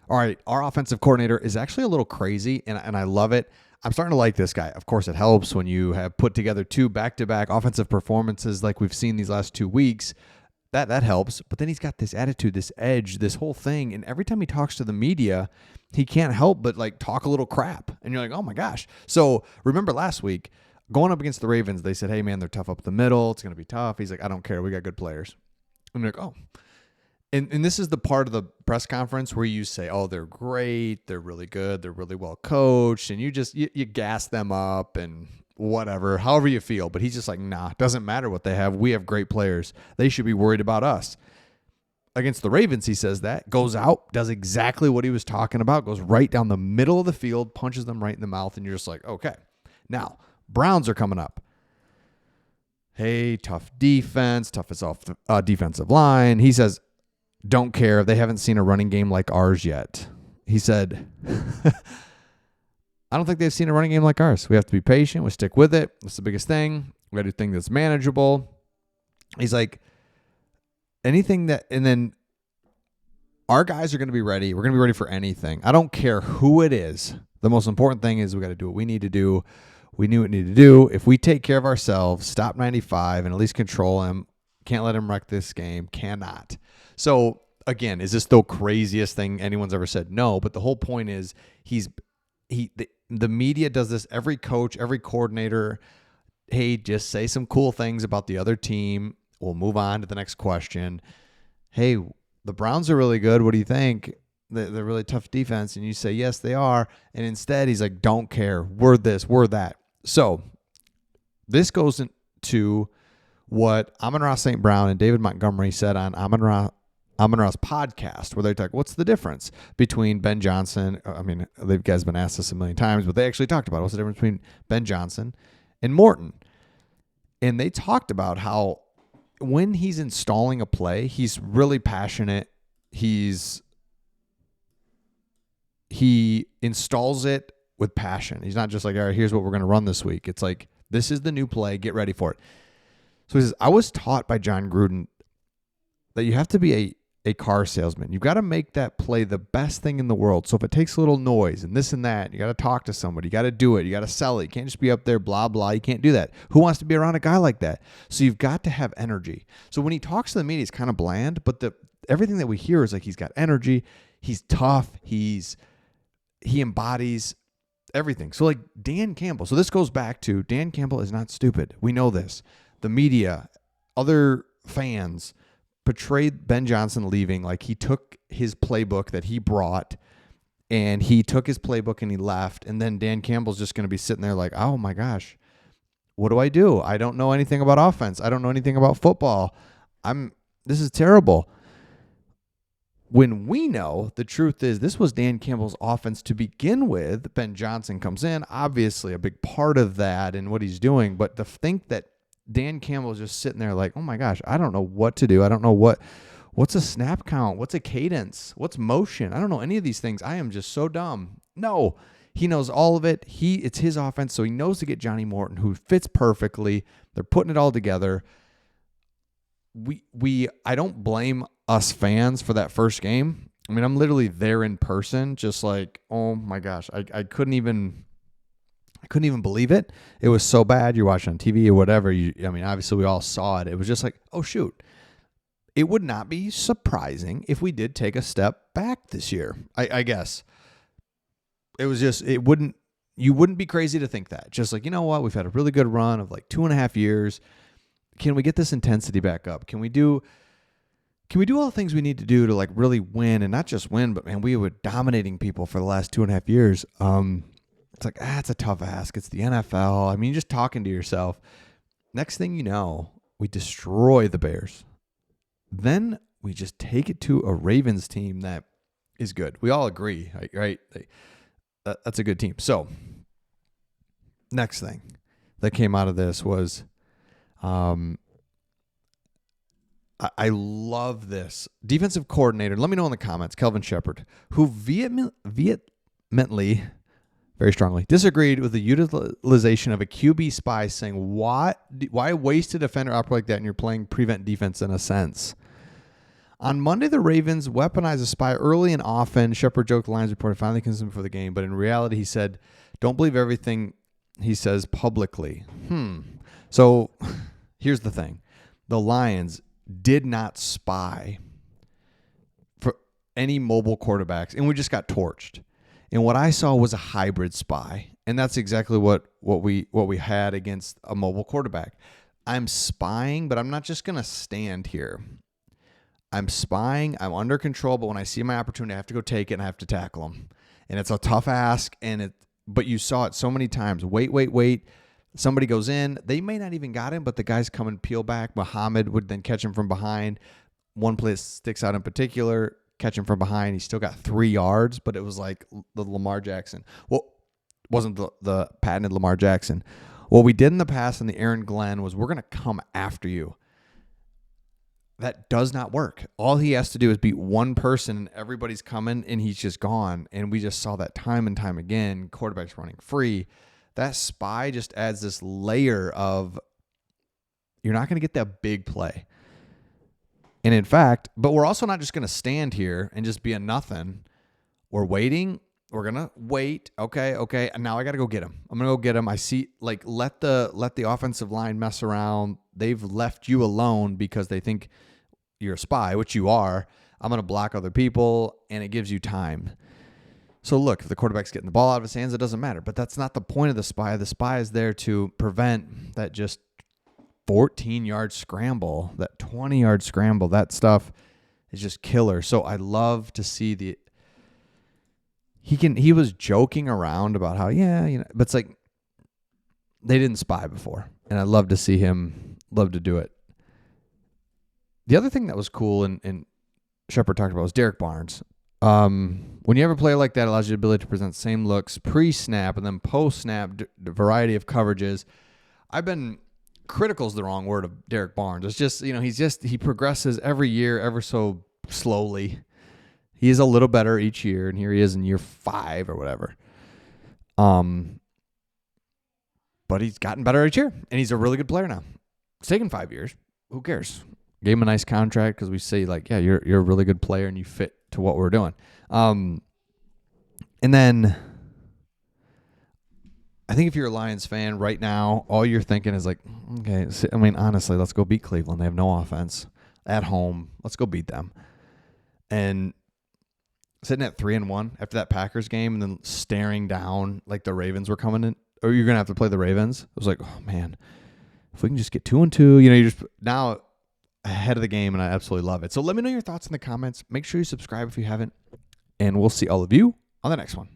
All right, our offensive coordinator is actually a little crazy, and I love it. I'm starting to like this guy. Of course, it helps when you have put together 2 back-to-back offensive performances like we've seen these last 2 weeks. That helps. But then he's got this attitude, this edge, this whole thing. And every time he talks to the media, he can't help but like talk a little crap. And you're like, oh my gosh. So remember last week, going up against the Ravens, they said, hey man, they're tough up the middle. It's going to be tough. He's like, I don't care. We got good players. And you're like, oh. And this is the part of the press conference where you say, oh, they're great. They're really good. They're really well coached. And you gas them up and whatever, however you feel. But he's just like, nah, doesn't matter what they have. We have great players. They should be worried about us. Against the Ravens, he says that, goes out, does exactly what he was talking about, goes right down the middle of the field, punches them right in the mouth, and you're just like, okay. Now, Browns are coming up. Hey, tough defense, toughest defensive line. He says, don't care. They haven't seen a running game like ours yet. He said, I don't think they've seen a running game like ours. We have to be patient. We stick with it. That's the biggest thing. We got to do things that's manageable. He's like, anything that, and then our guys are going to be ready. We're going to be ready for anything. I don't care who it is. The most important thing is we got to do what we need to do. We knew what we needed to do. If we take care of ourselves, stop 95 and at least control him, can't let him wreck this game. Cannot. So again, is this the craziest thing anyone's ever said? No, but the whole point is the media does this. Every coach, every coordinator, hey, just say some cool things about the other team. We'll move on to the next question. Hey, the Browns are really good. What do you think? They're really tough defense. And you say, yes, they are. And instead, he's like, don't care. We're this, we're that. So this goes into what Amon-Ra St. Brown and David Montgomery said on Amon-Ra's podcast, where they talk, what's the difference between Ben Johnson? I mean, you guys have been asked this a million times, but they actually talked about what's the difference between Ben Johnson and Morton. And they talked about how when he's installing a play, he's really passionate. He installs it with passion. He's not just like, all right, here's what we're going to run this week. It's like, this is the new play. Get ready for it. So he says, I was taught by John Gruden that you have to be a car salesman. You've got to make that play the best thing in the world. So if it takes a little noise and this and that, you got to talk to somebody. You got to do it. You got to sell it. You can't just be up there, blah, blah. You can't do that. Who wants to be around a guy like that? So you've got to have energy. So when he talks to the media, it's kind of bland, but everything that we hear is like he's got energy. He's tough. He embodies everything. So like Dan Campbell. So this goes back to Dan Campbell is not stupid. We know this. The media, other fans portrayed Ben Johnson leaving like he took his playbook that he brought and he took his playbook and he left. And then Dan Campbell's just going to be sitting there like, oh my gosh, what do? I don't know anything about offense. I don't know anything about football. This is terrible. When we know the truth is this was Dan Campbell's offense to begin with. Ben Johnson comes in, obviously a big part of that and what he's doing. But to think that Dan Campbell is just sitting there like, oh my gosh, I don't know what to do. I don't know what's a snap count? What's a cadence? What's motion? I don't know any of these things. I am just so dumb. No, he knows all of it. It's his offense, so he knows to get Johnny Morton, who fits perfectly. They're putting it all together. I don't blame us fans for that first game. I mean, I'm literally there in person, just like, oh my gosh, I couldn't even believe it. It was so bad. You're watching on TV or whatever. Obviously we all saw it. It was just like, oh shoot. It would not be surprising if we did take a step back this year. I guess it was just, you wouldn't be crazy to think that. Just like, you know what? We've had a really good run of like 2.5 years. Can we get this intensity back up? Can we do all the things we need to do to like really win, and not just win, but man, we were dominating people for the last 2.5 years. It's like, it's a tough ask. It's the NFL. I mean, just talking to yourself. Next thing you know, we destroy the Bears. Then we just take it to a Ravens team that is good. We all agree, right? That's a good team. So, next thing that came out of this was, I love this. Defensive coordinator, let me know in the comments, Kelvin Shepard, who vehemently, very strongly, disagreed with the utilization of a QB spy, saying, why waste a defender operate like that and you're playing prevent defense in a sense? On Monday, the Ravens weaponized a spy early and often. Shepard joked the Lions reported finally convinced him for the game, but in reality, he said, don't believe everything he says publicly. So here's the thing. The Lions did not spy for any mobile quarterbacks, and we just got torched. And what I saw was a hybrid spy, and that's exactly what we had against a mobile quarterback. I'm spying, but I'm not just going to stand here. I'm spying. I'm under control, but when I see my opportunity, I have to go take it and I have to tackle him. And it's a tough ask, but you saw it so many times. Wait. Somebody goes in. They may not even got him, but the guys come and peel back. Muhammad would then catch him from behind. One play sticks out in particular, catch him from behind. He still got 3 yards, but it was like the Lamar Jackson. Well, it wasn't the patented Lamar Jackson. What we did in the past in the Aaron Glenn was we're going to come after you. That does not work. All he has to do is beat one person and everybody's coming and he's just gone. And we just saw that time and time again, quarterbacks running free. That spy just adds this layer of you're not going to get that big play. And in fact, but we're also not just going to stand here and just be a nothing. We're waiting. We're going to wait. Okay. And now I got to go get him. I'm going to go get him. I see, like, let the offensive line mess around. They've left you alone because they think you're a spy, which you are. I'm going to block other people, and it gives you time. So look, if the quarterback's getting the ball out of his hands, it doesn't matter. But that's not the point of the spy. The spy is there to prevent that just 14-yard scramble, that 20-yard scramble. That stuff is just killer. So I love to see he was joking around about how, but it's like they didn't spy before. And I love to see him love to do it. The other thing that was cool and Shepard talked about was Derek Barnes. When you have a player like that, it allows you the ability to present same looks pre-snap and then post-snap, the variety of coverages. Critical is the wrong word of Derek Barnes. It's just, he progresses every year ever so slowly. He is a little better each year, and here he is in year 5 or whatever. But he's gotten better each year, and he's a really good player now. It's taken 5 years. Who cares? Gave him a nice contract because we say, like, yeah, you're a really good player and you fit to what we're doing. And then I think if you're a Lions fan right now, all you're thinking is like, okay, honestly, let's go beat Cleveland. They have no offense at home. Let's go beat them. And sitting at 3-1 after that Packers game and then staring down like the Ravens were coming in, or you're going to have to play the Ravens. It was like, oh, man, if we can just get 2-2, you're just now ahead of the game, and I absolutely love it. So let me know your thoughts in the comments. Make sure you subscribe if you haven't, and we'll see all of you on the next one.